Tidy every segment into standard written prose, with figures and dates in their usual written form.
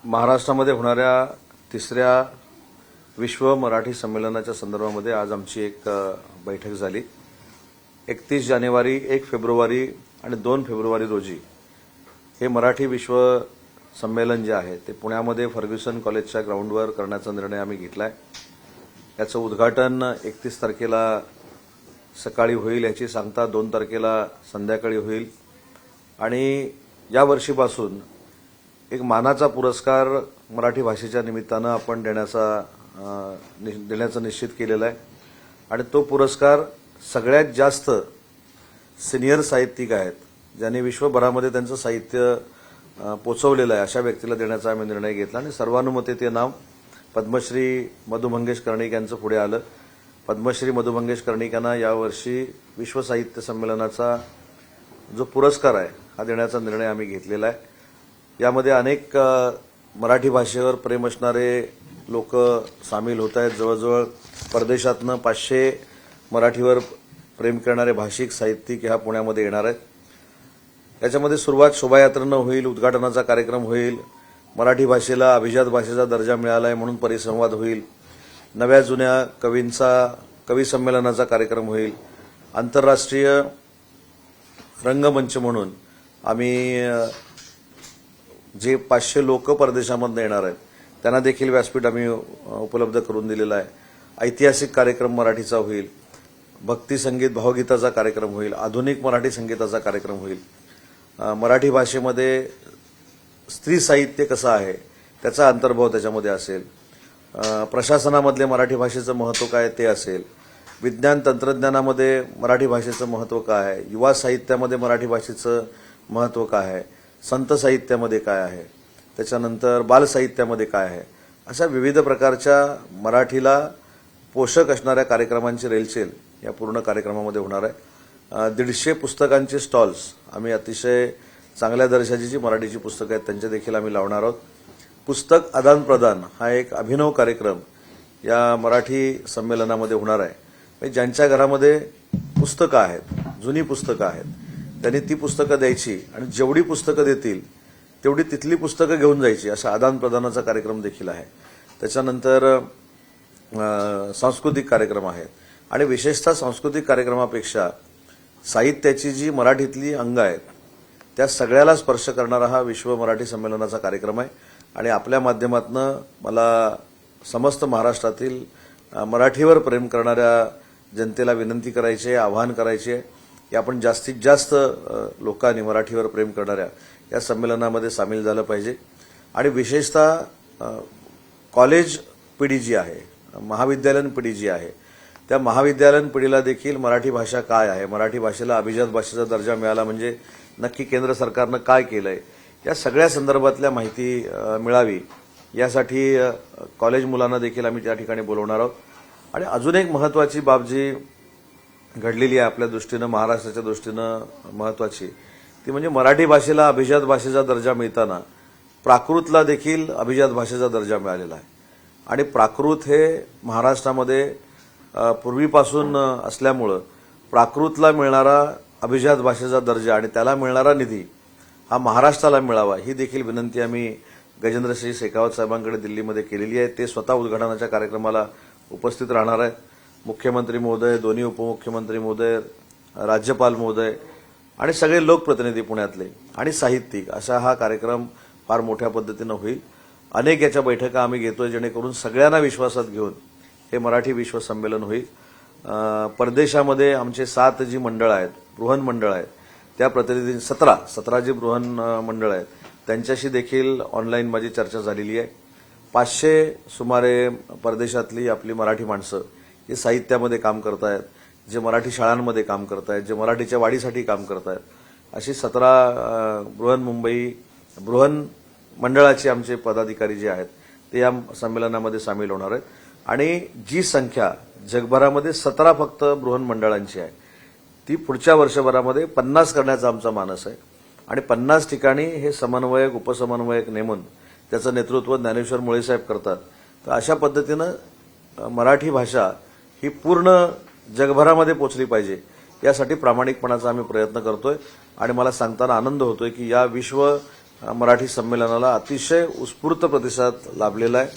महाराष्ट्रामध्ये होणाऱ्या तिसऱ्या विश्व मराठी संमेलनाच्या संदर्भामध्ये आज आमची एक बैठक झाली। 31 जानेवारी, 1 फेब्रुवारी आणि 2 फेब्रुवारी रोजी हे मराठी विश्व संमेलन जे आहे ते पुण्यामध्ये फर्ग्युसन कॉलेजच्या ग्राउंडवर करण्याचा निर्णय आम्ही घेतलाय। याचं उद्घाटन 31 तारखेला सकाळी होईल, याची सांगता 2 तारखेला संध्याकाळी होईल आणि या वर्षीपासून एक मानाचा पुरस्कार मराठी भाषेच्या निमित्तानं आपण देण्याचं निश्चित केलेलं आहे आणि तो पुरस्कार सगळ्यात जास्त सिनियर साहित्यिक आहेत, ज्यांनी विश्वभरामध्ये त्यांचं साहित्य पोचवलेलं आहे, अशा व्यक्तीला देण्याचा आम्ही निर्णय घेतला आणि सर्वानुमते ते नाव पद्मश्री मधु मंगेश कर्णिक यांचं पुढे आलं। पद्मश्री मधु मंगेश कर्णिक यांना यावर्षी विश्व साहित्य संमेलनाचा जो पुरस्कार आहे हा देण्याचा निर्णय आम्ही घेतलेला आहे। यामध्ये अनेक मराठी भाषेवर प्रेम असणारे लोक सामील होत आहेत। जवळजवळ परदेशातनं 500 मराठीवर प्रेम करणारे भाषिक साहित्यिक ह्या पुण्यामध्ये येणार आहेत। याच्यामध्ये सुरुवात शोभायात्रेनं होईल, उद्घाटनाचा कार्यक्रम होईल, मराठी भाषेला अभिजात भाषेचा दर्जा मिळाला आहे म्हणून परिसंवाद होईल, नव्या जुन्या कवींचा कवी संमेलनाचा कार्यक्रम होईल, आंतरराष्ट्रीय रंगमंच म्हणून आम्ही जे 500 लोक परदेशामधून येणार आहेत त्यांना देखील व्यासपीठ आम्ही उपलब्ध करून दिलेलं आहे। ऐतिहासिक कार्यक्रम मराठीचा होईल, भक्ती संगीत भावगीताचा कार्यक्रम होईल, आधुनिक मराठी संगीताचा कार्यक्रम होईल, मराठी भाषेमध्ये स्त्री साहित्य कसं आहे त्याचा अंतर्भाव त्याच्यामध्ये असेल, प्रशासनामधले मराठी भाषेचं महत्त्व काय ते असेल, विज्ञान तंत्रज्ञानामध्ये मराठी भाषेचं महत्त्व काय आहे, युवा साहित्यामध्ये मराठी भाषेचं महत्त्व काय आहे, संत साहित्यामध्ये काय आहे, त्याच्यानंतर बाल साहित्यामध्ये काय आहे, अशा विविध प्रकारच्या मराठीला पोषक असणाऱ्या कार्यक्रमांची रेलचेल या पूर्ण कार्यक्रमामध्ये होणार आहे। 150 पुस्तकांचे स्टॉल्स आम्ही अतिशय चांगल्या दर्जाची जी मराठीची पुस्तकं आहेत त्यांचे देखील आम्ही लावणार आहोत। पुस्तक आदान प्रदान हा एक अभिनव कार्यक्रम या मराठी संमेलनामध्ये होणार आहे। ज्यांच्या घरामध्ये पुस्तकं आहेत, जुनी पुस्तकं आहेत, त्यांनी ती पुस्तकं द्यायची आणि जेवढी पुस्तकं देतील तेवढी तिथली पुस्तकं घेऊन जायची, असा आदान प्रदानाचा कार्यक्रम देखील आहे। त्याच्यानंतर सांस्कृतिक कार्यक्रम आहेत आणि विशेषतः सांस्कृतिक कार्यक्रमापेक्षा साहित्याची जी मराठीतली अंग आहेत त्या सगळ्याला स्पर्श करणारा हा विश्व मराठी संमेलनाचा कार्यक्रम आहे आणि आपल्या माध्यमातून मला समस्त महाराष्ट्रातील मराठीवर प्रेम करणाऱ्या जनतेला विनंती करायची आहे, आवाहन करायचे आहे की आपण जास्तीत जास्त लोकांनी मराठीवर प्रेम करणाऱ्या या संमेलनामध्ये सामील झालं पाहिजे आणि विशेषतः कॉलेज पिढी जी आहे, महाविद्यालयीन पिढी जी आहे, त्या महाविद्यालयीन पिढीला देखील मराठी भाषा काय आहे, मराठी भाषेला अभिजात भाषेचा दर्जा मिळाला म्हणजे नक्की केंद्र सरकारनं काय केलंय, या सगळ्या संदर्भातल्या माहिती मिळावी यासाठी कॉलेज मुलांना देखील आम्ही त्या ठिकाणी बोलवणार आहोत। आणि अजून एक महत्त्वाची बाब जी घडलेली आहे आपल्या दृष्टीनं, महाराष्ट्राच्या दृष्टीनं महत्त्वाची, ती म्हणजे मराठी भाषेला अभिजात भाषेचा दर्जा मिळताना प्राकृतला देखील अभिजात भाषेचा दर्जा मिळालेला आहे आणि प्राकृत हे महाराष्ट्रामध्ये पूर्वीपासून असल्यामुळं प्राकृतला मिळणारा अभिजात भाषेचा दर्जा आणि त्याला मिळणारा निधी हा महाराष्ट्राला मिळावा ही देखील विनंती आम्ही गजेंद्रसिंह शेखावत साहेबांकडे दिल्लीमध्ये केलेली आहे। ते स्वतः उद्घाटनाच्या कार्यक्रमाला उपस्थित राहणार आहेत। मुख्यमंत्री महोदय, दोन्ही उपमुख्यमंत्री महोदय, राज्यपाल महोदय आणि सगळे लोकप्रतिनिधी पुण्यातले आणि साहित्यिक असा हा कार्यक्रम फार मोठ्या पद्धतीनं होईल। अनेक याच्या बैठका आम्ही घेतोय जेणेकरून सगळ्यांना विश्वासात घेऊन हे मराठी विश्व संमेलन होईल। परदेशामध्ये आमचे 7 जी मंडळ आहेत, बृहन मंडळ आहेत, त्या प्रतिनिधी 17 जी बृहन मंडळ आहेत त्यांच्याशी देखील ऑनलाईन माझी चर्चा झालेली आहे। 500 सुमारे परदेशातली आपली मराठी माणसं जे साहित्यामध्ये काम करतायत, जे मराठी शाळांमध्ये काम करतायत, जे मराठीच्या वाढीसाठी काम करतायत, अशी 17 बृहन मंडळाचे आमचे पदाधिकारी जे आहेत ते या संमेलनामध्ये सामील होणार आहेत आणि जी संख्या जगभरामध्ये 17 फक्त बृहन मंडळांची आहे ती पुढच्या वर्षभरामध्ये 50 करण्याचा आमचा मानस आहे आणि 50 ठिकाणी हे समन्वयक, उपसमन्वयक नेमून त्याचं नेतृत्व ज्ञानेश्वर मुळेसाहेब करतात। तर अशा पद्धतीनं मराठी भाषा ही पूर्ण जगभरामध्ये पोचली पाहिजे यासाठी प्रामाणिकपणाचा आम्ही प्रयत्न करतोय आणि मला सांगताना आनंद होतोय की या विश्व मराठी संमेलनाला अतिशय उत्स्फूर्त प्रतिसाद लाभलेला आहे.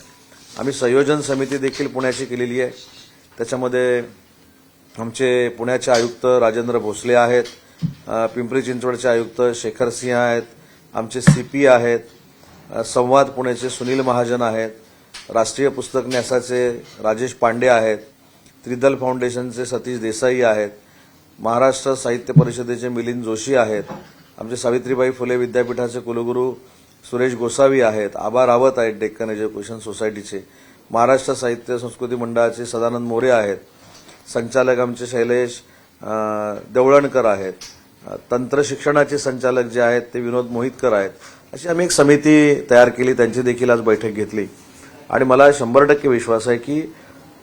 आम्ही संयोजन समिती देखील पुण्याची केलेली आहे. त्याच्यामध्ये आमचे पुण्याचे आयुक्त राजेंद्र भोसले आहेत, पिंपरी चिंचवडचे आयुक्त शेखर सिंह आहेत, आमचे सीपी आहेत, संवाद पुण्याचे सुनील महाजन आहेत, राष्ट्रीय पुस्तक न्यासाचे राजेश पांडे आहेत, त्रिदल फाउंडेशनचे सतीश देसाई आहेत, महाराष्ट्र साहित्य परिषदेचे मिलिंद जोशी आहेत, आमचे सावित्रीबाई फुले विद्यापीठाचे कुलगुरू सुरेश गोसावी आहेत, आबा रावत आहेत डेक्कन एज्युकेशन सोसायटीचे, महाराष्ट्र साहित्य संस्कृती मंडळाचे सदानंद मोरे आहेत, संचालक आमचे शैलेश देवळणकर आहेत, तंत्र शिक्षणाचे संचालक जे आहेत ते विनोद मोहितकर आहेत. अशी आम्ही एक समिती तयार केली, त्यांची देखील आज बैठक घेतली आणि मला 100% विश्वास आहे की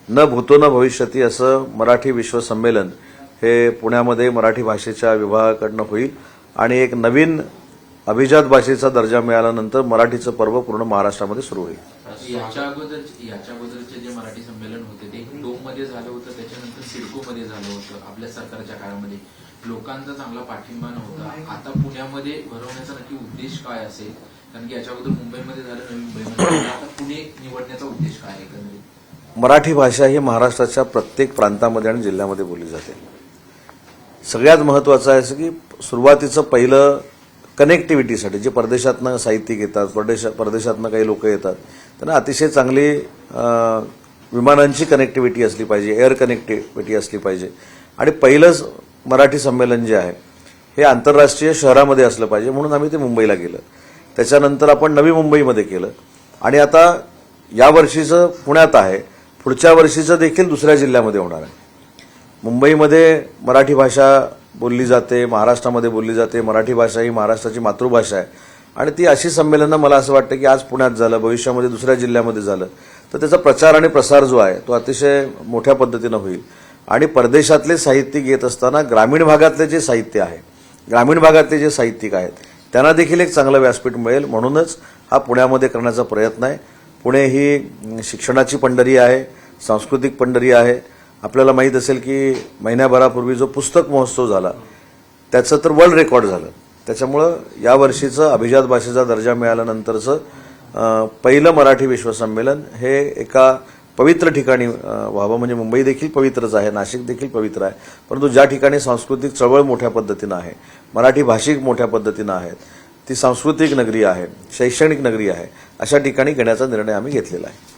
न भूतो न भविष्यती असं मराठी विश्व संमेलन हे पुण्यामध्ये मराठी भाषेच्या विभागाकडनं होईल आणि एक नवीन अभिजात भाषेचा दर्जा मिळाल्यानंतर मराठीचं पर्व पूर्ण महाराष्ट्रामध्ये सुरू होईल. याच्या अगोदरचे जे मराठी संमेलन होते ते डोममध्ये झालं होतं, त्याच्यानंतर सिडकोमध्ये झालं होतं. आपल्या सरकारच्या काळामध्ये लोकांचा चांगला पाठिंबा नव्हता. आता पुण्यामध्ये भरवण्याचा नक्की उद्देश काय असेल? कारण की याच्या अगोदर मुंबईमध्ये झालं, नवी मुंबईमध्ये झालं, आता पुणे निवडण्याचा उद्देश काय आहे एकंदरीत? मराठी भाषा ही महाराष्ट्राच्या प्रत्येक प्रांतामध्ये आणि जिल्ह्यामध्ये बोलली जाते. सगळ्यात महत्त्वाचं आहे की सुरुवातीचं पहिलं कनेक्टिव्हिटीसाठी जे परदेशातनं साहित्यिक येतात, परदेशातनं काही लोक येतात, त्यांना अतिशय चांगली विमानांची कनेक्टिव्हिटी असली पाहिजे, एअर कनेक्टिव्हिटी असली पाहिजे. आणि पहिलंच मराठी संमेलन जे आहे हे आंतरराष्ट्रीय शहरामध्ये असलं पाहिजे, म्हणून आम्ही ते मुंबईला गेलं. त्याच्यानंतर आपण नवी मुंबईमध्ये केलं आणि आता यावर्षीचं पुण्यात आहे, पुढच्या वर्षीचं देखील दुसऱ्या जिल्ह्यामध्ये होणार आहे. मुंबईमध्ये मराठी भाषा बोलली जाते, महाराष्ट्रामध्ये बोलली जाते. मराठी भाषा ही महाराष्ट्राची मातृभाषा आहे आणि ती अशी संमेलनं मला असं वाटतं की आज पुण्यात झालं, भविष्यामध्ये दुसऱ्या जिल्ह्यामध्ये झालं तर त्याचा प्रचार आणि प्रसार जो आहे तो अतिशय मोठ्या पद्धतीनं होईल. आणि परदेशातले साहित्यिक येत असताना ग्रामीण भागातले जे साहित्य आहे, ग्रामीण भागातले जे साहित्यिक आहेत त्यांना देखील एक चांगलं व्यासपीठ मिळेल, म्हणूनच हा पुण्यामध्ये करण्याचा प्रयत्न आहे. पुणे ही शिक्षणाची पंढरी आहे, सांस्कृतिक पंढरी आहे. आपल्याला माहीत असेल की महिन्याभरापूर्वी जो पुस्तक महोत्सव झाला त्याचं तर वर्ल्ड रेकॉर्ड झालं. त्याच्यामुळं यावर्षीचं अभिजात भाषेचा दर्जा मिळाल्यानंतरचं पहिलं मराठी विश्व संमेलन हे एका पवित्र ठिकाणी व्हावं. म्हणजे मुंबई देखील पवित्रच आहे, नाशिक देखील पवित्र आहे, परंतु ज्या ठिकाणी सांस्कृतिक चळवळ मोठ्या पद्धतीनं आहे, मराठी भाषिक मोठ्या पद्धतीनं आहेत, ती सांस्कृतिक नगरी आहे, शैक्षणिक नगरी आहे, अशा ठिकाणी घेण्याचा निर्णय आम्ही घेतलेला आहे.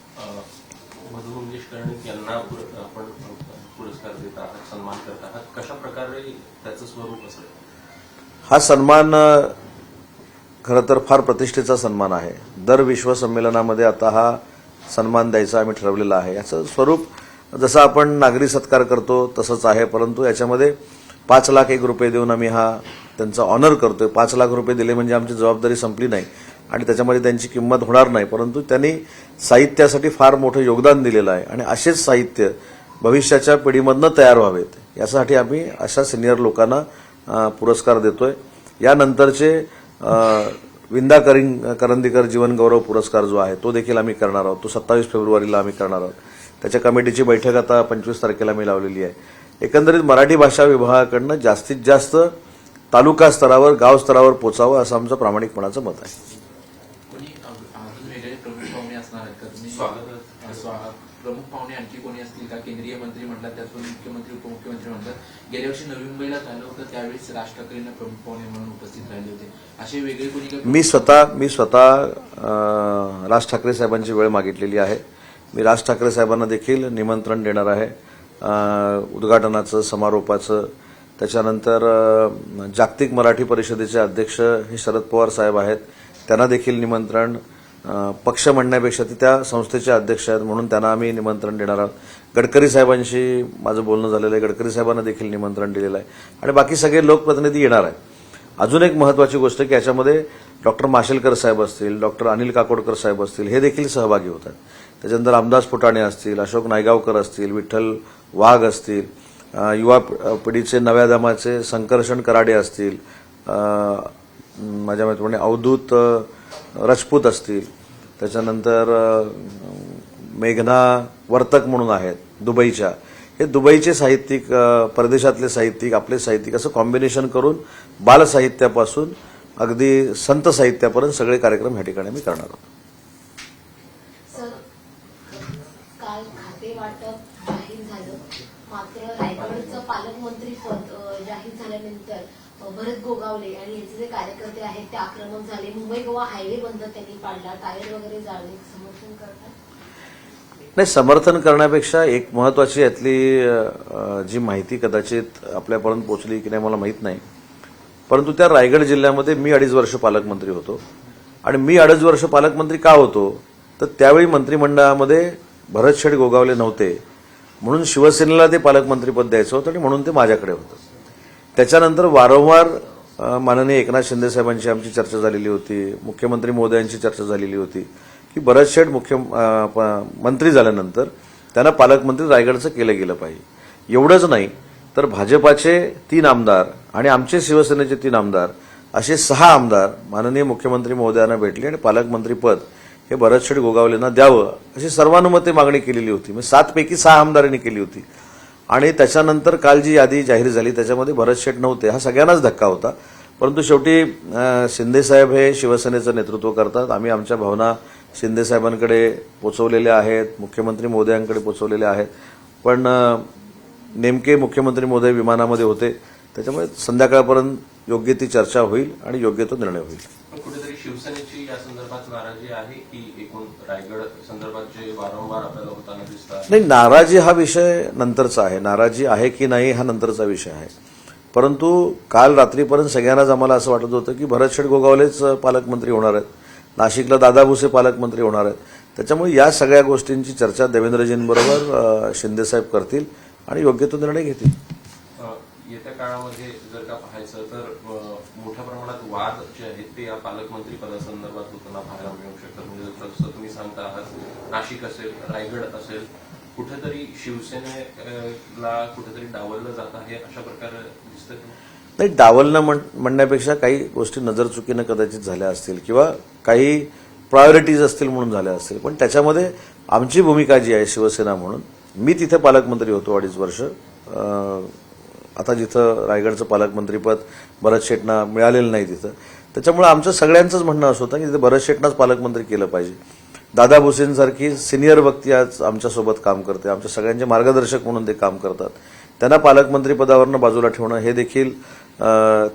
सन्मान करत आहात, कशा प्रकारे त्याचं स्वरूप असेल? हा सन्मान खरं तर फार प्रतिष्ठेचा सन्मान आहे. दर विश्व संमेलनामध्ये आता हा सन्मान द्यायचा आम्ही ठरवलेला आहे. याचं स्वरूप जसं आपण नागरी सत्कार करतो तसंच आहे, परंतु याच्यामध्ये 5 लाख रुपये देऊन आम्ही हा त्यांचा ऑनर करतोय. 5 लाख रुपये दिले म्हणजे आमची जबाबदारी संपली नाही आणि त्याच्यामध्ये त्यांची किंमत होणार नाही, परंतु त्यांनी साहित्यासाठी फार मोठं योगदान दिलेलं आहे आणि असेच साहित्य भविष्याच्या पिढीमधनं तयार व्हावेत यासाठी आम्ही अशा सिनियर लोकांना पुरस्कार देतोय. यानंतरचे विंदा करंदीकर जीवन गौरव पुरस्कार जो आहे तो देखील आम्ही करणार आहोत. तो 27 फेब्रुवारीला आम्ही करणार आहोत. त्याच्या कमिटीची बैठक आता 25 तारखेला मी लावलेली आहे. एकंदरीत मराठी भाषा विभागाकडनं जास्तीत जास्त तालुका स्तरावर, गाव स्तरावर पोचावं असं आमचं प्रामाणिकपणाचं मत आहे. प्रमुख पाहुणे आणखी कोणी असतील का? केंद्रीय मंत्री म्हणतात, त्यातून मुख्यमंत्री, उपमुख्यमंत्री म्हणतात. गेल्या वर्षी नवी मुंबईला झालं होतं त्यावेळेस राज ठाकरेंना प्रमुख पाहुणे म्हणून उपस्थित राहिले होते. असे वेगळे कोणी? मी स्वतः राज ठाकरे साहेबांची वेळ मागितलेली आहे. मी राज ठाकरे साहेबांना देखील निमंत्रण देणार आहे उद्घाटनाचं, समारोपाचं. त्याच्यानंतर जागतिक मराठी परिषदेचे अध्यक्ष हे शरद पवार साहेब आहेत, त्यांना देखील निमंत्रण. पक्ष म्हणण्यापेक्षा ते त्या संस्थेचे अध्यक्ष आहेत म्हणून त्यांना आम्ही निमंत्रण देणार आहोत. गडकरी साहेबांशी माझं बोलणं झालेलं आहे, गडकरी साहेबांना देखील निमंत्रण दिलेलं आहे आणि बाकी सगळे लोकप्रतिनिधी येणार आहेत. अजून एक महत्त्वाची गोष्ट की याच्यामध्ये डॉक्टर माशेलकर साहेब असतील, डॉक्टर अनिल काकोडकर साहेब असतील, हे देखील सहभागी होतात. त्याच्यानंतर रामदास फुटाणे असतील, अशोक नायगावकर असतील, विठ्ठल वाघ असतील, युवा पिढीचे नव्या दमाचे संकर्षण कराडे असतील, माझ्या माहितीप्रमाणे अवधूत राजपूत असतील, त्याच्यानंतर मेघना वर्तक म्हणून आहेत दुबईच्या. हे दुबईचे साहित्यिक, परदेशातले साहित्यिक, आपले साहित्यिक असं कॉम्बिनेशन करून बालसाहित्यापासून अगदी संत साहित्यापर्यंत सगळे कार्यक्रम ह्या ठिकाणी मी करणार आहोत. सर, काल खाते वाटप जाहीर झालं, मात्र रायगडचं पालकमंत्री पद जाहीर झाल्यानंतर भरत गोगावले आणि यांचे जे कार्यकर्ते आहेत ते आक्रमक झाले. मुंबई गोवा हायवे बंद त्यांनी पाडला, टायर वगैरे जाळले. समर्थन करतात? नाही, समर्थन करण्यापेक्षा एक महत्वाची यातली जी माहिती कदाचित आपल्यापर्यंत पोहोचली की नाही मला माहीत नाही, परंतु त्या रायगड जिल्ह्यामध्ये मी 2.5 वर्ष पालकमंत्री होतो. आणि मी 2.5 वर्ष पालकमंत्री का होतो, तर त्यावेळी मंत्रिमंडळामध्ये भरत गोगावले नव्हते, म्हणून शिवसेनेला ते पालकमंत्रीपद द्यायचं होतं आणि म्हणून ते माझ्याकडे होतं. त्याच्यानंतर वारंवार माननीय एकनाथ शिंदे साहेबांची आमची चर्चा झालेली होती, मुख्यमंत्री महोदयांची चर्चा झालेली होती की भरत मंत्री झाल्यानंतर त्यांना पालकमंत्री रायगडचं केलं गेलं पाहिजे. एवढंच नाही तर भाजपाचे 3 आमदार आणि आमचे शिवसेनेचे 3 आमदार असे 6 आमदार माननीय मुख्यमंत्री महोदयांना भेटले आणि पालकमंत्रीपद हे भरत गोगावलेंना द्यावं अशी सर्वानुमते मागणी केलेली होती. म्हणजे 7 पैकी 6 आमदारांनी केली होती. आणि त्याच्यानंतर काल जी यादी जाहीर झाली त्याच्यामध्ये भरत नव्हते. हा सगळ्यांनाच धक्का होता. परंतु शेवटी शिंदेसाहेब हे शिवसेनेचं नेतृत्व करतात. आम्ही आमच्या भावना शिंदेसाहेबांकडे पोचवलेल्या आहेत, मुख्यमंत्री महोदयांकडे पोचवलेल्या आहेत. पण नेमके मुख्यमंत्री महोदय विमानामध्ये होते, त्याच्यामुळे संध्याकाळपर्यंत योग्य ती चर्चा होईल आणि योग्य तो निर्णय होईल. कुठेतरी शिवसेनेची या संदर्भात नाराजी आहे की एकूण रायगड संदर्भात जे वारंवार आपल्याला होताना दिसतात? नाही, नाराजी हा विषय नंतरचा आहे. नाराजी आहे की नाही हा नंतरचा विषय आहे. परंतु काल रात्रीपर्यंत सगळ्यांनाच आम्हाला असं वाटत होतं की भरत गोगावलेच पालकमंत्री होणार आहेत, नाशिकला दादा भुसे पालकमंत्री होणार आहेत. त्याच्यामुळे या सगळ्या गोष्टींची चर्चा देवेंद्रजींबरोबर शिंदेसाहेब करतील आणि योग्य तो निर्णय घेतील. येत्या काळामध्ये जर का पाहायचं तर मोठ्या प्रमाणात वाद जे आहेत ते या पालकमंत्री पदासंदर्भात होताना पाहायला मिळू शकतात. म्हणजे जसं तुम्ही सांगता आहात, नाशिक असेल, रायगड असेल, कुठेतरी शिवसेनेला कुठेतरी डावललं जात आहे अशा प्रकारे दिसतं. नाही, डावलणं म्हणण्यापेक्षा काही गोष्टी नजरचुकीनं कदाचित झाल्या असतील किंवा काही प्रायोरिटीज असतील म्हणून झाल्या असतील. पण त्याच्यामध्ये आमची भूमिका जी आहे शिवसेना म्हणून, मी तिथे पालकमंत्री होतो 2.5 वर्ष. आता जिथं रायगडचं पालकमंत्रीपद भरत शेटना मिळालेलं नाही तिथं, त्याच्यामुळे आमचं सगळ्यांचंच म्हणणं असं होतं की तिथे भरत शेटनाच पालकमंत्री केलं पाहिजे. दादा भुसेंसारखी सिनियर व्यक्ती आज आमच्यासोबत काम करते, आमच्या सगळ्यांचे मार्गदर्शक म्हणून ते काम करतात. त्यांना पालकमंत्रीपदावरनं बाजूला ठेवणं हे देखील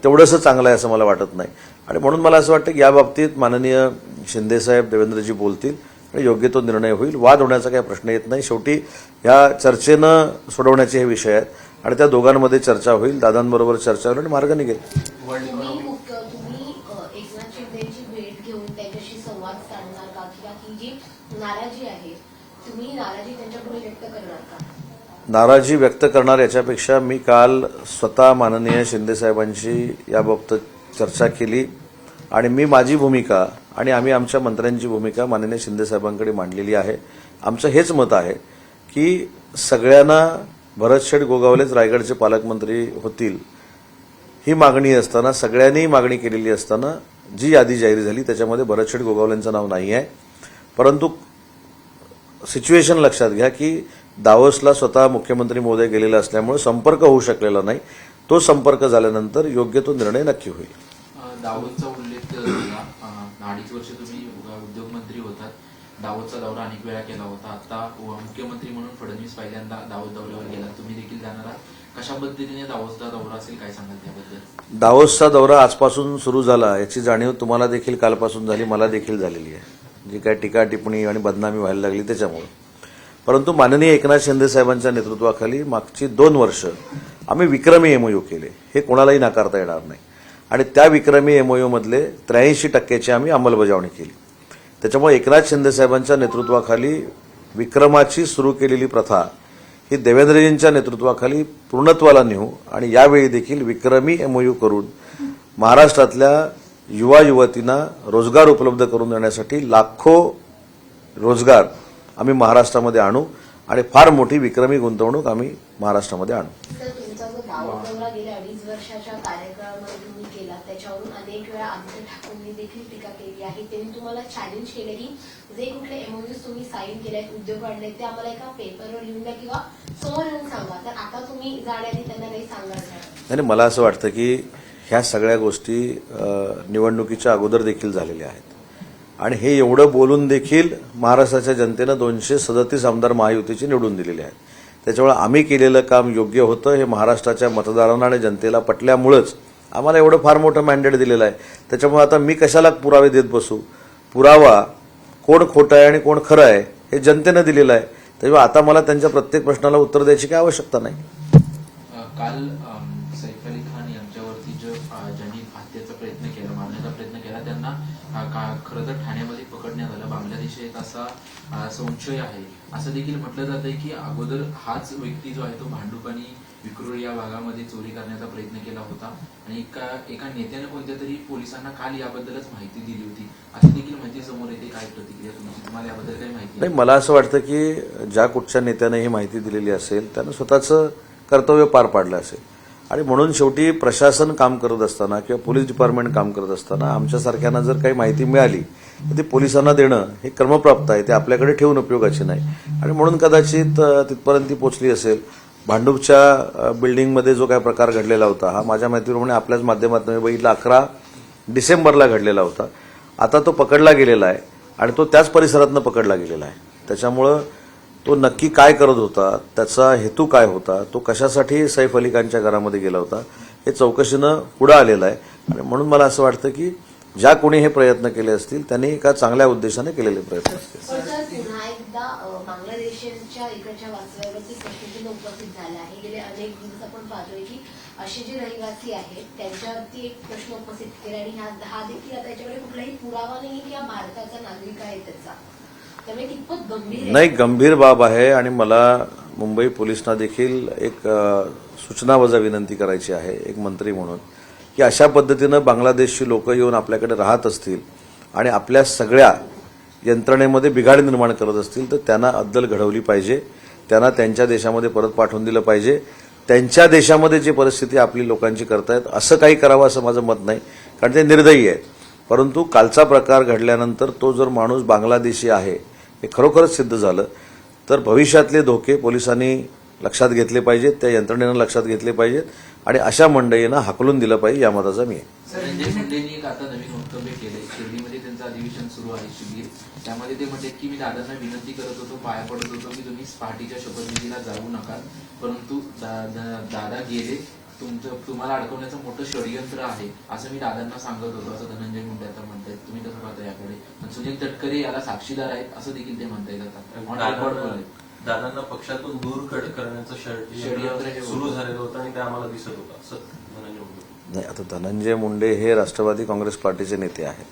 तेवढंसं चांगलं आहे असं मला वाटत नाही. आणि म्हणून मला असं वाटतं की या बाबतीत माननीय शिंदेसाहेब देवेंद्रजी बोलतील आणि योग्य तो निर्णय होईल. वाद होण्याचा काही प्रश्न येत नाही. शेवटी या चर्चेनं सोडवण्याचे हे विषय आहेत आणि त्या दोघांमध्ये चर्चा होईल, दादांबरोबर चर्चा होईल आणि मार्ग निघेल. तुम्ही एकनाथ शिंदेची भेट घेऊन त्यांच्याशी संवाद साधणार का, किंवा ती जी नाराजी आहे तुम्ही नाराजी त्यांच्यापुढे व्यक्त करणार का? नाराजी व्यक्त करणार याच्यापेक्षा मी काल स्वतः माननीय शिंदेसाहेबांशी याबाबत चर्चा केली आणि मी माझी भूमिका आणि आम्ही आमच्या मंत्र्यांची भूमिका माननीय शिंदेसाहेबांकडे मांडलेली आहे. आमचं हेच मत आहे की सगळ्यांना भरत गोगावलेच रायगडचे पालकमंत्री होतील ही मागणी असताना, सगळ्यांनी मागणी केलेली असताना जी यादी जाहीर झाली त्याच्यामध्ये भरत गोगावलेंचं नाव नाही आहे. परंतु सिच्युएशन लक्षात घ्या की दावोसला स्वतः मुख्यमंत्री महोदय गेलेले असल्यामुळे संपर्क होऊ शकलेला नाही. तो संपर्क झाल्यानंतर योग्य तो निर्णय नक्की होईल. दावोसचा उल्लेख झाला. 2.5 वर्ष तुम्ही उद्योगमंत्री होतात, दावोसचा दौरा अनेक वेळा केला होता. आता मुख्यमंत्री म्हणून फडणवीस पहिल्यांदा दावोस दौऱ्यावर गेला, तुम्ही देखील जाणार आहात. कशा पद्धतीने दावोसचा दौरा असेल, काय सांगाल त्याबद्दल? दावोसचा दौरा आजपासून सुरू झाला याची जाणीव तुम्हाला देखील कालपासून झाली, मला देखील झालेली आहे. जी काय टीका टिप्पणी आणि बदनामी व्हायला लागली त्याच्यामुळे. परंतु माननीय एकनाथ शिंदे साहेबांच्या नेतृत्वाखाली मागची 2 वर्ष आम्ही विक्रमी एमओयू केले, हे कोणालाही नाकारता येणार नाही. आणि त्या विक्रमी एमओयू मधले 83% आम्ही अंमलबजावणी केली. त्याच्यामुळे एकनाथ शिंदे साहेबांच्या नेतृत्वाखाली विक्रमाची सुरू केलेली प्रथा ही देवेंद्रजींच्या नेतृत्वाखाली पूर्णत्वाला नेऊ आणि यावेळी देखील विक्रमी एमओयू करून महाराष्ट्रातल्या युवा युवतींना रोजगार उपलब्ध करून देण्यासाठी लाखो रोजगार आम्ही महाराष्ट्रामध्ये आणू आणि फार मोठी विक्रमी गुंतवणूक आम्ही महाराष्ट्रामध्ये आणू. तर तुमचा जो दावोस दौरा गेल्या 2.5 वर्षाच्या कार्यकाळामध्ये तुम्ही केला, त्याच्यावरून अनेक वेळा आदित्य ठाकूरनी देखील टीका केली आहे. त्यांनी तुम्हाला चॅलेंज केलं की जे कुठले एमओयूज तुम्ही साईन केले आहेत, उद्योग आणले, ते आम्हाला एका पेपरवर लिहून द्या किंवा समोर येऊन सांगा. तर आता तुम्ही जाण्याआधी त्यांना नाही सांगायचं? आणि मला असं वाटतं की ह्या सगळ्या गोष्टी निवडणुकीच्या अगोदर देखील झालेल्या आहेत आणि हे एवढं बोलून देखील महाराष्ट्राच्या जनतेनं 237 आमदार महायुतीचे निवडून दिलेले आहेत. त्याच्यामुळे आम्ही केलेलं काम योग्य होतं हे महाराष्ट्राच्या मतदारांना आणि जनतेला पटल्यामुळंच आम्हाला एवढं फार मोठं मॅन्डेट दिलेलं आहे. त्याच्यामुळे आता मी कशाला पुरावे देत बसू. पुरावा कोण खोटं आहे आणि कोण खरं आहे हे जनतेनं दिलेलं आहे. त्यामुळे आता मला त्यांच्या प्रत्येक प्रश्नाला उत्तर द्यायची काही आवश्यकता नाही. काल सैफ अली खान यांच्यावरती ज्यांनी हत्येचा प्रयत्न केला, मारण्याचा प्रयत्न केला, त्यांना खरं तर ठाण्यामध्ये पकडण्यात आलं. बांगलादेशी एक असा संशय आहे. असं देखील म्हटलं जातंय की अगोदर हाच व्यक्ती जो आहे तो भांडूप आणि विक्रोळी या भागामध्ये चोरी करण्याचा प्रयत्न केला होता आणि एका नेत्याने कोणत्या तरी पोलिसांना काल याबद्दलच माहिती दिली होती, अशी देखील माहिती समोर येते. काय प्रतिक्रिया तुमची? तुम्हाला याबद्दल काही माहिती नाही, मला असं वाटतं की ज्या कुठच्या नेत्याने ही माहिती दिलेली असेल त्यानं स्वतःचं कर्तव्य पार पाडलं असेल आणि म्हणून शेवटी प्रशासन काम करत असताना किंवा पोलीस डिपार्टमेंट काम करत असताना आमच्यासारख्यांना जर काही माहिती मिळाली तर ती पोलिसांना देणं हे क्रमप्राप्त आहे. ते आपल्याकडे ठेवून उपयोगाची नाही आणि म्हणून कदाचित तिथपर्यंत ती पोचली असेल. भांडूपच्या बिल्डिंगमध्ये जो काही प्रकार घडलेला होता हा माझ्या माहितीप्रमाणे आपल्याच माध्यमातून मी बघितला 11 डिसेंबरला घडलेला होता. आता तो पकडला गेलेला आहे आणि तो त्याच परिसरातनं पकडला गेलेला आहे. त्याच्यामुळं तो नक्की काय करत होता, त्याचा हेतू काय होता, तो कशासाठी सैफ अली खानच्या घरामध्ये गेला होता हे चौकशीनं पुढे आलेलं आहे आणि म्हणून मला असं वाटतं की ज्या कोणी हे प्रयत्न केले असतील त्यांनी एका चांगल्या उद्देशाने केलेले प्रयत्न असतील. पण सर पुन्हा एकदा बांगलादेशांच्या इकडच्या वास्तव्यावरती प्रश्नचिन्ह उपस्थित झालं आहे. गेले अनेक दिवस आपण पाहतोय की असे जे रहिवासी आहेत त्यांच्यावरती एक प्रश्न उपस्थित केला आणि हा देखील आता याच्याकडे कुठलाही पुरावा नाही की हा भारताचा नागरिक आहे त्याचा. त्यामुळे कितपत गंभीर आहे? नाही, गंभीर बाब आहे आणि मला मुंबई पोलिसांना देखील एक सूचनावजा विनंती करायची आहे एक मंत्री म्हणून की अशा पद्धतीनं बांगलादेशची लोक येऊन आपल्याकडे राहत असतील आणि आपल्या सगळ्या यंत्रणेमध्ये बिघाड निर्माण करत असतील तर त्यांना अद्दल घडवली पाहिजे. त्यांना त्यांच्या देशामध्ये परत पाठवून दिलं पाहिजे. त्यांच्या देशामध्ये जी परिस्थिती आपली लोकांची करतायत असं काही करावं असं माझं मत नाही, कारण ते निर्दयी आहेत. परंतु कालचा प्रकार घडल्यानंतर तो जर माणूस बांगलादेशी आहे हे खरोखरच सिद्ध झालं तर भविष्यातले धोके पोलिसांनी लक्षात घेतले पाहिजेत, त्या यंत्रणेनं लक्षात घेतले पाहिजेत आणि अशा मंडळींना हाकलून दिलं पाहिजे या मताचा मी आहे. संजय मुंडेंनी एक आता नवीन वक्तव्य केलंय. शिर्डीमध्ये त्यांचं अधिवेशन सुरू आहे शिबिर. त्यामध्ये ते म्हणतात की मी दादांना विनंती करत होतो, पाया पडत होतो की तुम्ही पहाटेच्या शपथविधीला जाऊ नका, परंतु दादा गेले. तुम्हाला अडकवण्याचं मोठं षडयंत्र आहे असं मी दादांना सांगत होतो, असं धनंजय मुंडे आता म्हणतायत. तुम्ही कसं पाहता याकडे? सुनील तटकरे याला साक्षीदार आहेत असं देखील ते म्हणतायत. आता दादांना पक्षातून दूर करण्याचं षडयंत्र सुरू झालेलं होतं आणि ते आम्हाला दिसत होतं असं धनंजय मुंडे. नाही, आता धनंजय मुंडे हे राष्ट्रवादी काँग्रेस पार्टीचे नेते आहेत.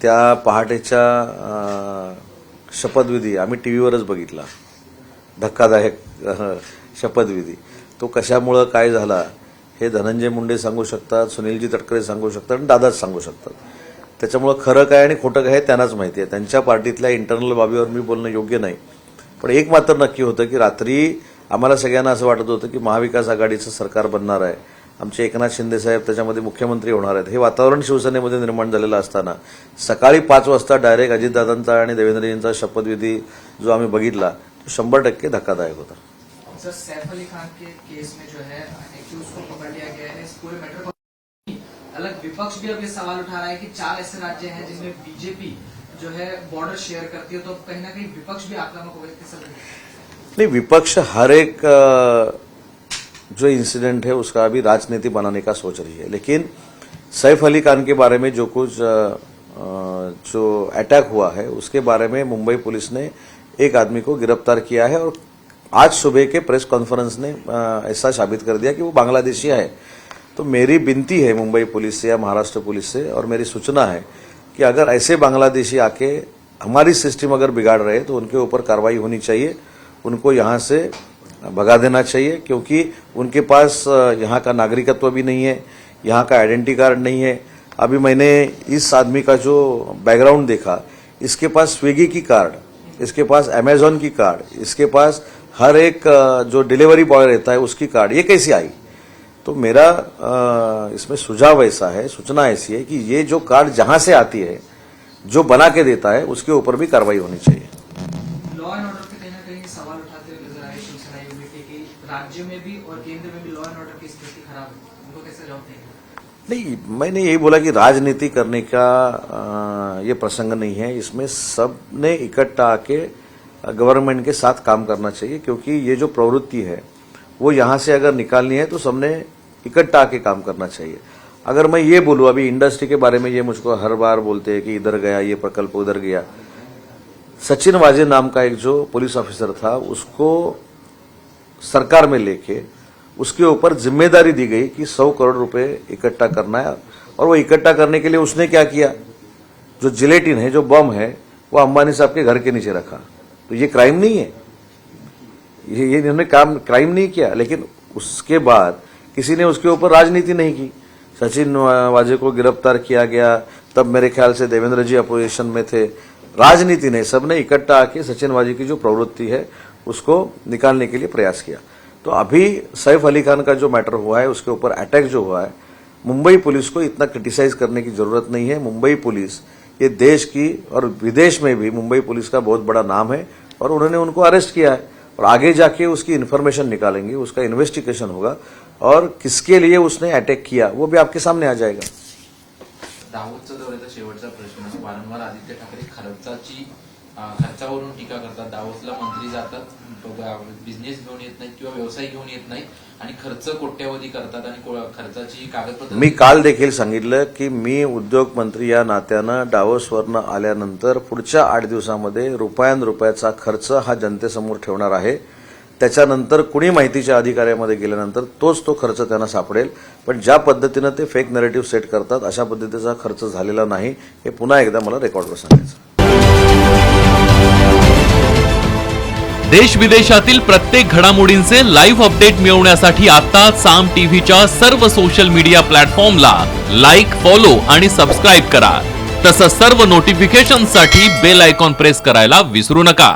त्या पहाटेच्या शपथविधी आम्ही टीव्हीवरच बघितला, धक्कादायक शपथविधी. तो कशामुळं काय झाला हे धनंजय मुंडे सांगू शकतात, सुनीलजी तटकरे सांगू शकतात आणि दादाच सांगू शकतात. त्याच्यामुळं खरं काय आणि खोटं काय हे त्यांनाच माहिती आहे. त्यांच्या पार्टीतल्या इंटरनल बाबीवर मी बोलणं योग्य नाही. पण एक मात्र नक्की होतं की रात्री आम्हाला सगळ्यांना असं वाटत होतं की महाविकास आघाडीचं सरकार बनणार आहे, आमचे एकनाथ शिंदे साहेब त्याच्यामध्ये मुख्यमंत्री होणार आहेत, हे वातावरण शिवसेनेमध्ये निर्माण झालेलं असताना सकाळी 5 वाजता डायरेक्ट अजितदादांचा आणि देवेंद्रजींचा शपथविधी जो आम्ही बघितला तो 100% धक्कादायक होता. सर सैफ अली खान के केस में जो है एक्यूज को पकड़ लिया गया है. इस पूरे मैटर को अलग विपक्ष भी अब ये सवाल उठा रहा है कि 4 ऐसे राज्य हैं जिनमें बीजेपी जो है बॉर्डर शेयर करती है, तो कहीं ना कहीं विपक्ष भी आक्रामक हो गए. नहीं, विपक्ष हर एक जो इंसिडेंट है उसका अभी राजनीति बनाने का सोच रही है, लेकिन सैफ अली खान के बारे में जो कुछ जो अटैक हुआ है उसके बारे में मुंबई पुलिस ने एक आदमी को गिरफ्तार किया है और आज सुबह के प्रेस कॉन्फ्रेंस ने ऐसा साबित कर दिया कि वो बांग्लादेशी है. तो मेरी विनती है मुंबई पुलिस से या महाराष्ट्र पुलिस से और मेरी सूचना है कि अगर ऐसे बांग्लादेशी आके हमारी सिस्टम अगर बिगाड़ रहे तो उनके ऊपर कार्रवाई होनी चाहिए, उनको यहाँ से भगा देना चाहिए, क्योंकि उनके पास यहाँ का नागरिकत्व भी नहीं है, यहाँ का आइडेंटिटी कार्ड नहीं है. अभी मैंने इस आदमी का जो बैकग्राउंड देखा, इसके पास स्विगी की कार्ड, इसके पास अमेजॉन की कार्ड, इसके पास हर एक जो डिलीवरी बॉय रहता है उसकी कार्ड, ये कैसी आई? तो मेरा इसमें सुझाव ऐसा है, सूचना ऐसी है कि ये जो कार्ड जहां से आती है, जो बना के देता है, उसके ऊपर भी कार्रवाई होनी चाहिए. लॉ एंड ऑर्डर पे कहीं ना कहीं सवाल उठाते हुए नजर आए शिवसेना यूनिटी की, राज्य में भी और केंद्र में भी लॉ एंड ऑर्डर की स्थिति खराब है, उनको कैसे जवाब देंगे? नहीं, मैंने यही बोला कि राजनीति करने का ये प्रसंग नहीं है। इसमें सब ने इकट्ठा आके गवर्नमेंट के साथ काम करना चाहिए, क्योंकि ये जो प्रवृत्ति है वो यहां से अगर निकालनी है तो सबने इकट्ठा आके काम करना चाहिए। अगर मैं ये बोलूं, अभी इंडस्ट्री के बारे में ये मुझको हर बार बोलते हैं कि इधर गया, ये प्रकल्प उधर गया। सचिन वाजे नाम का एक जो पुलिस ऑफिसर था, उसको सरकार में लेके उसके ऊपर जिम्मेदारी दी गई कि 100 करोड़ रुपए इकट्ठा करना है, और वो इकट्ठा करने के लिए उसने क्या किया, जो जिलेटिन है, जो बम है, वो अंबानी साहब के घर के नीचे रखा। तो ये क्राइम नहीं है, ये इन्होंने काम क्राइम नहीं किया। लेकिन उसके बाद किसी ने उसके ऊपर राजनीति नहीं की। सचिन वाजे को गिरफ्तार किया गया, तब मेरे ख्याल से देवेंद्र जी अपोजिशन में थे। राजनीति ने, सबने इकट्ठा आके सचिन वाजे की जो प्रवृत्ति है उसको निकालने के लिए प्रयास किया। तो अभी सैफ अली खान का जो मैटर हुआ है, उसके ऊपर अटैक जो हुआ है, मुंबई पुलिस को इतना क्रिटिसाइज करने की जरूरत नहीं है। मुंबई पुलिस ये देश की और विदेश में भी मुंबई पुलिस का बहुत बड़ा नाम है, और उन्होंने उनको अरेस्ट किया है, और आगे जाके उसकी इन्फॉर्मेशन निकालेंगे, उसका इन्वेस्टिगेशन होगा, और किसके लिए उसने अटैक किया वो भी आपके सामने आ जाएगा। दाऊदचा दौऱ्याचा शेवटचा प्रश्न, वारंवार आदित्य ठाकरे खर्चावरून टीका करतात। दावोसला मंत्री जातात, बिझनेस घेऊन येत नाहीत किंवा व्यवसाय घेऊन येत नाहीत, आणि खर्च कोट्यवधी करतात, आणि खर्चाची कागदपत्र। मी काल देखील सांगितलं की मी उद्योग मंत्री या नात्यानं डावोसवरनं आल्यानंतर पुढच्या 8 दिवसामध्ये रुपयाचा खर्च हा जनतेसमोर ठेवणार आहे। त्याच्यानंतर कुणी माहितीच्या अधिकाऱ्यामध्ये गेल्यानंतर तोच तो खर्च त्यांना सापडेल। पण ज्या पद्धतीनं ते फेक नरेटिव्ह सेट करतात, अशा पद्धतीचा खर्च झालेला नाही, हे पुन्हा एकदा मला रेकॉर्डवर सांगायचं। देश विदेशातील प्रत्येक घडामोडींचे लाईव्ह अपडेट मिळवण्यासाठी आता साम टीव्हीच्या सर्व सोशल मीडिया प्लॅटफॉर्मला लाईक, फॉलो आणि सबस्क्राइब करा। तसंच सर्व नोटिफिकेशनसाठी बेल आयकॉन प्रेस करायला विसरू नका।